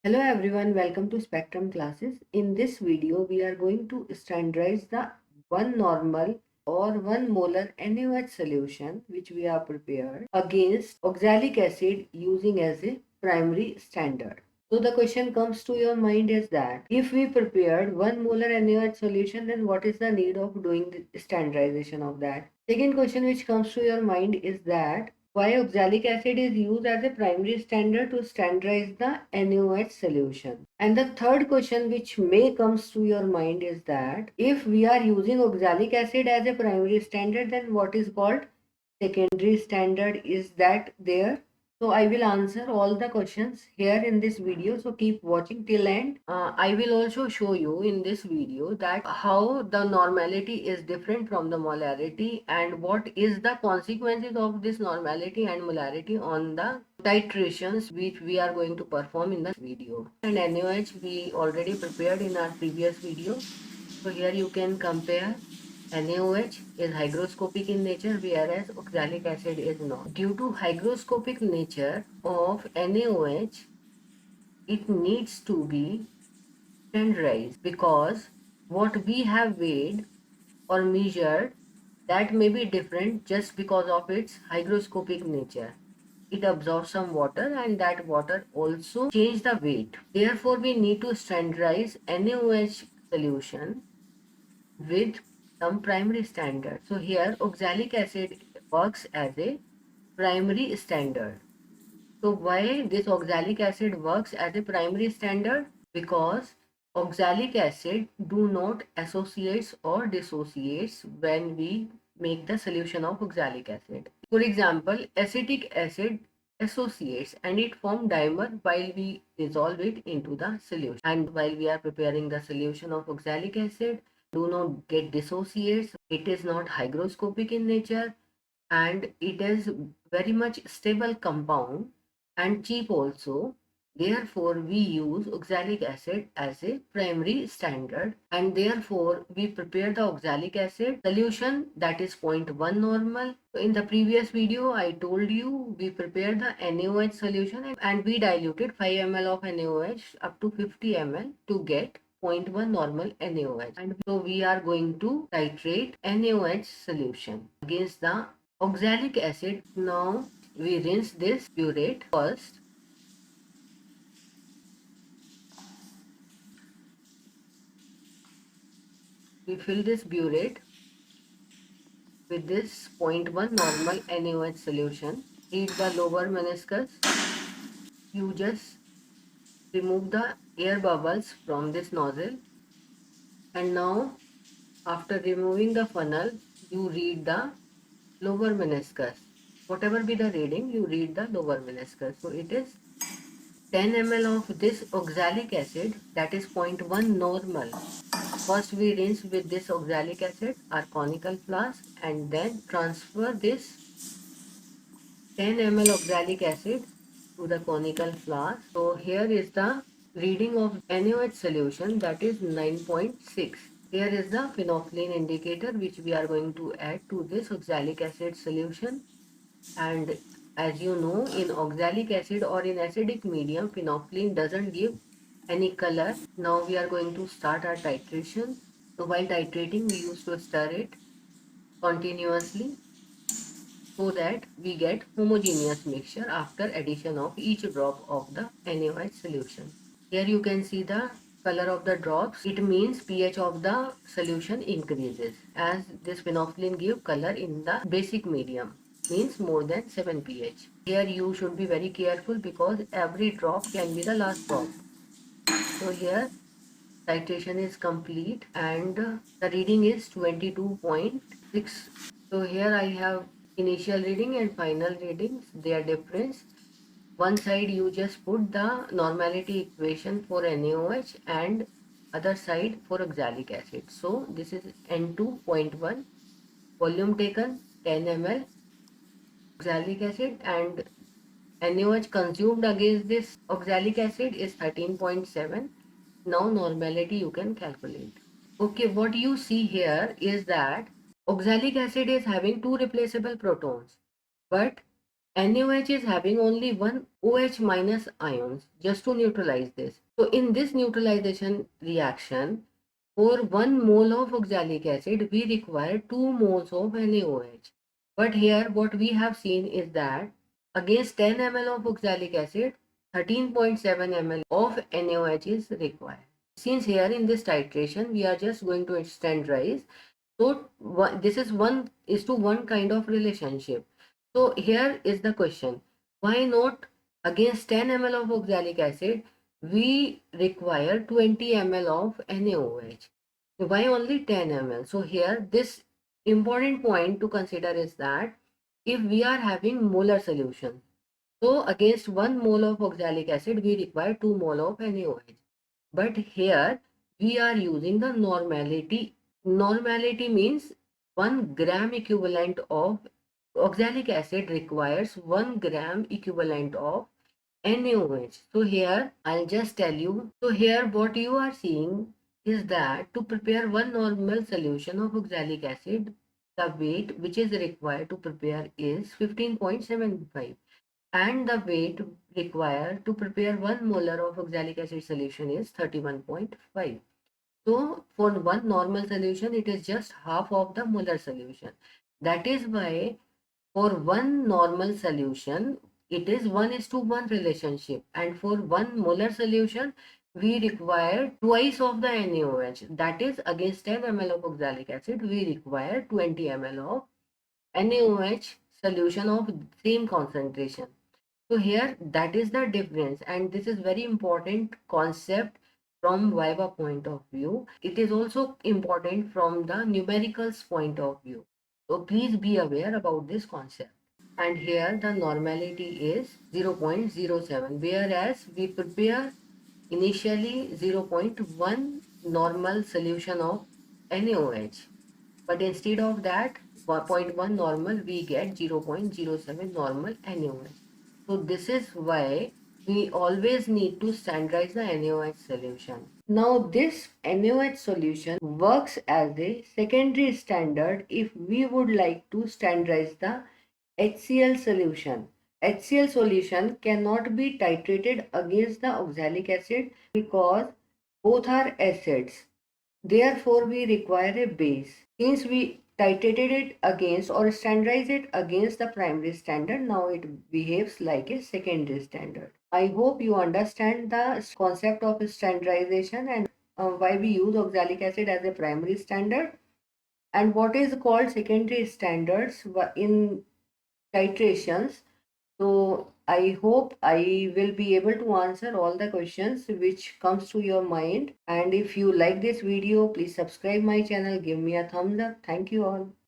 Hello everyone, welcome to Spectrum classes. In this video, we are going to standardize the one normal or 1 molar NaOH solution which we have prepared against oxalic acid using as a primary standard. So the question comes to your mind is that if we prepared 1 molar NaOH solution, then what is the need of doing the standardization of that? Second question which comes to your mind is that why oxalic acid is used as a primary standard to standardize the NaOH solution. And the third question which may comes to your mind is that if we are using oxalic acid as a primary standard, then what is called secondary standard is that there? So I will answer all the questions here in this video, so keep watching till end. I will also show you in this video that how the normality is different from the molarity and what is the consequences of this normality and molarity on the titrations which we are going to perform in the video. And NaOH we already prepared in our previous video, so here you can compare. NaOH is hygroscopic in nature, whereas oxalic acid is not. Due to hygroscopic nature of NaOH, it needs to be standardized because what we have weighed or measured, that may be different just because of its hygroscopic nature. It absorbs some water and that water also change the weight. Therefore, we need to standardize NaOH solution with some primary standard. So here oxalic acid works as a primary standard. So why this oxalic acid works as a primary standard? Because oxalic acid do not associates or dissociates when we make the solution of oxalic acid. For example, acetic acid associates and it forms dimer while we dissolve it into the solution. And while we are preparing the solution of oxalic acid, do not get dissociates. It is not hygroscopic in nature and it is very much stable compound and cheap also. Therefore, we use oxalic acid as a primary standard and therefore we prepare the oxalic acid solution that is 0.1 normal. In the previous video, I told you we prepared the NaOH solution and we diluted 5 ml of NaOH up to 50 ml to get 0.1 normal NaOH. And so we are going to titrate NaOH solution against the oxalic acid. Now we rinse this burette first. We fill this burette with this 0.1 normal NaOH solution. Heat the lower meniscus. You just remove the air bubbles from this nozzle. And now after removing the funnel, you read the lower meniscus. Whatever be the reading, you read the lower meniscus. So it is 10 ml of this oxalic acid, that is 0.1 normal. First we rinse with this oxalic acid our conical flask and then transfer this 10 ml oxalic acid to the conical flask. So here is the reading of NaOH solution, that is 9.6. Here is the phenolphthalein indicator which we are going to add to this oxalic acid solution. And as you know, in oxalic acid or in acidic medium, phenolphthalein doesn't give any color. Now we are going to start our titration. So while titrating, we used to stir it continuously so that we get homogeneous mixture after addition of each drop of the NaOH solution. Here you can see the color of the drops. It means pH of the solution increases as this phenolphthalein give color in the basic medium, means more than 7 pH. Here you should be very careful because every drop can be the last drop. So here titration is complete and the reading is 22.6. So here I have initial reading and final readings, their difference. One side you just put the normality equation for NaOH and other side for oxalic acid. So this is N2.1, volume taken 10 ml oxalic acid and NaOH consumed against this oxalic acid is 13.7. Now normality you can calculate. Okay, what you see here is that oxalic acid is having two replaceable protons, but NaOH is having only one OH minus ions just to neutralize this. So in this neutralization reaction, for 1 mole of oxalic acid, we require 2 moles of NaOH. But here what we have seen is that against 10 ml of oxalic acid, 13.7 ml of NaOH is required. Since here in this titration, we are just going to standardize. So this is 1:1 kind of relationship. So here is the question. Why not against 10 ml of oxalic acid, we require 20 ml of NaOH? Why only 10 ml? So here this important point to consider is that if we are having molar solution, so against 1 mole of oxalic acid, we require 2 mole of NaOH. But here we are using the normality. Normality means 1 gram equivalent of oxalic acid requires 1 gram equivalent of NaOH. So here I'll just tell you. So here what you are seeing is that to prepare 1 normal solution of oxalic acid, the weight which is required to prepare is 15.75, and the weight required to prepare 1 molar of oxalic acid solution is 31.5. So for 1 normal solution, it is just half of the molar solution. That is why for 1 normal solution, it is 1:1 relationship, and for 1 molar solution, we require twice of the NaOH. That is, against 10 ml of oxalic acid, we require 20 ml of NaOH solution of same concentration. So here that is the difference, and this is very important concept from Viva point of view. It is also important from the numericals point of view. So please be aware about this concept. And here the normality is 0.07, whereas we prepare initially 0.1 normal solution of NaOH. But instead of that 0.1 normal, we get 0.07 normal NaOH. So this is why we always need to standardize the NaOH solution. Now this NaOH solution works as a secondary standard if we would like to standardize the HCl solution. HCl solution cannot be titrated against the oxalic acid because both are acids. Therefore, we require a base. Since we titrated it against or standardized it against the primary standard, now it behaves like a secondary standard. I hope you understand the concept of standardization and why we use oxalic acid as a primary standard and what is called secondary standards in titrations. So I hope I will be able to answer all the questions which comes to your mind. And if you like this video, please subscribe my channel, give me a thumbs up. Thank you all.